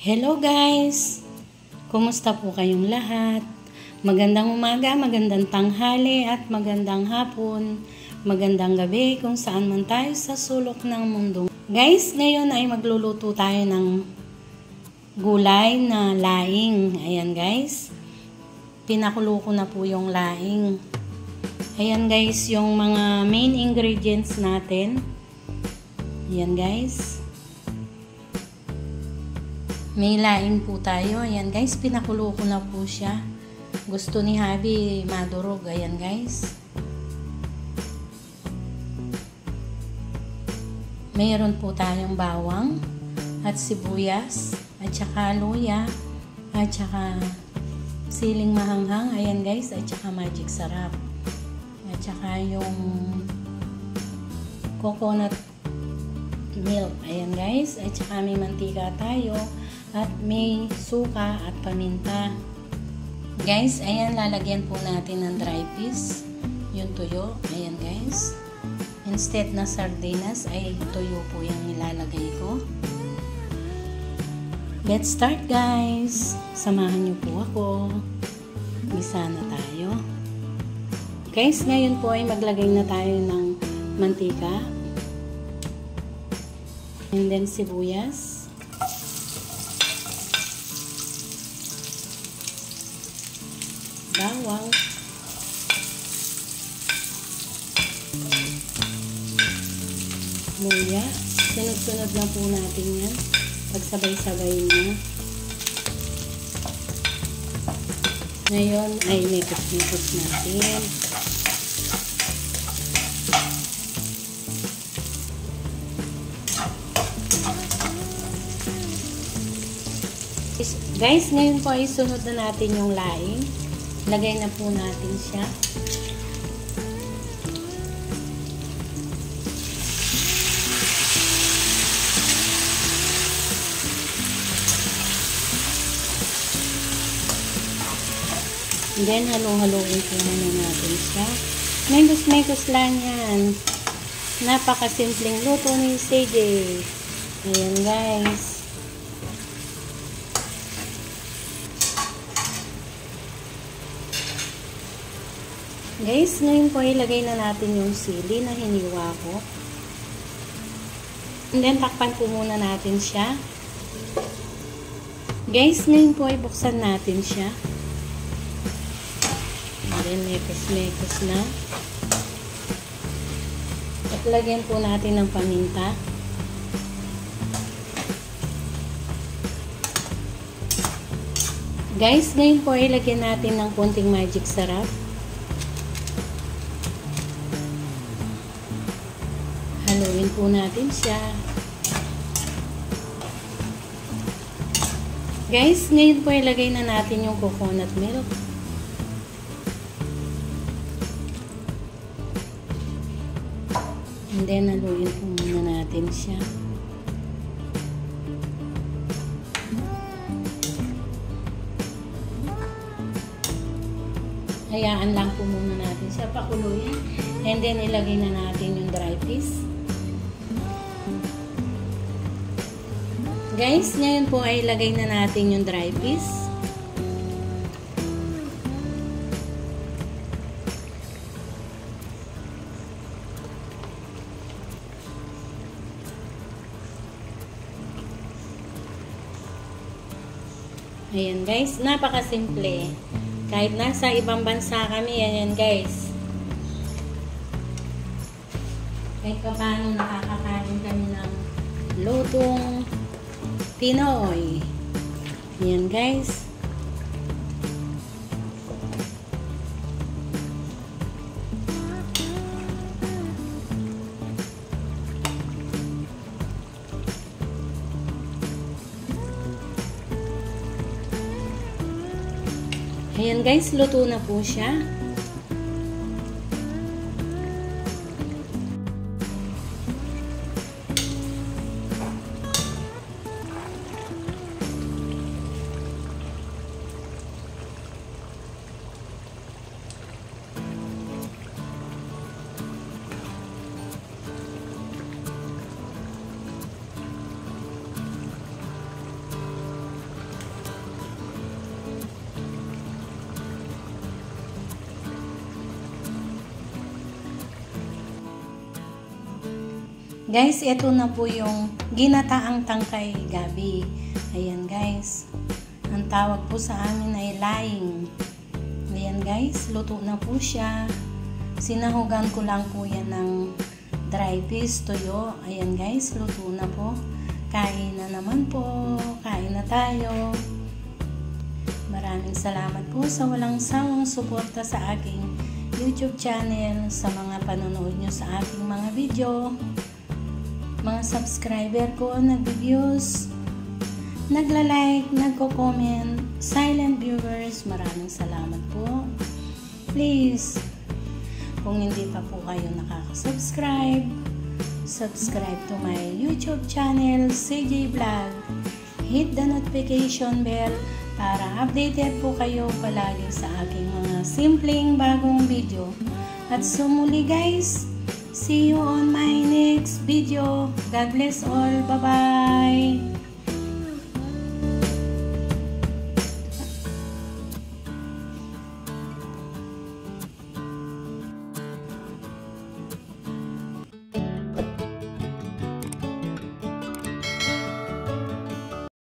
Hello guys! Kumusta po kayong lahat? Magandang umaga, magandang tanghali at magandang hapon, magandang gabi kung saan man tayo sa sulok ng mundo. Guys, ngayon ay magluluto tayo ng gulay na laing. Ayan guys, pinakulo ko na po yung laing. Ayan guys, yung mga main ingredients natin. Ayan guys. May laing po tayo. Ayan guys, pinakulo ko na po siya. Gusto ni Habi madurog. Ayan guys. Mayroon po tayong bawang at sibuyas at saka luya at saka siling mahanghang. Ayan guys, at saka magic sarap. At saka yung coconut milk. Ayan guys, at saka may mantika tayo. At may suka at paminta. Guys, ayan, lalagyan po natin ng dry fish. Yung tuyo. Ayan guys. Instead na sardinas, ay tuyo po yung ilalagay ko. Let's start guys. Samahan niyo po ako. Gisa na tayo. Guys, ngayon po ay maglagay na tayo ng mantika. And then sibuyas. Bawang, luya, sunod-sunod na po natin yan, pagsabay-sabay na. Ngayon ay nikos-nikos natin. Guys, ngayon po ay sunod na natin yung laing. Lagay na po natin siya. And then, halo-haloin po muna natin siya. Mekos-mekos lang yan. Napakasimpleng luto ni CJ. Ayan guys. Guys, ngayon po ilagay na natin yung sili na hiniwa ko. And then, takpan po muna natin siya. Guys, ngayon po ay buksan natin siya. And then, mekos-mekos na. At lagyan po natin ng paminta. Guys, ngayon po ay lagyan natin ng konting magic sarap. Haluin po natin siya. Guys, ngayon po ilagay na natin yung coconut milk. And then, haluin po muna natin siya. Hayaan lang po muna natin siya pakuluin. And then, ilagay na natin yung dry fish. Guys, ngayon po ay ilagay na natin yung dry fish. Ayan guys, napakasimple. Kahit nasa ibang bansa kami, ayan guys. Kahit paano nakakakain kami ng lutong Pinoy. Ayan guys. Ayan guys, luto na po siya. Guys, ito na po yung ginataang tangkay gabi. Ayan guys. Ang tawag po sa amin ay laing. Ayan guys, luto na po siya. Sinahugan ko lang po yan ng dry fish, tuyo. Ayan guys, luto na po. Kain na naman po. Kain na tayo. Maraming salamat po sa walang sawang suporta sa aking YouTube channel, sa mga panonood nyo sa aking mga video. Mga subscriber ko, nag-views, nagla-like, nagko-comment, silent viewers, maraming salamat po. Please, kung hindi pa po kayo nakaka-subscribe, subscribe to my YouTube channel, CJ Vlog. Hit the notification bell para updated po kayo palagi sa aking mga simpleng bagong video. At sumuli guys, see you on my next video. God bless all. Bye-bye.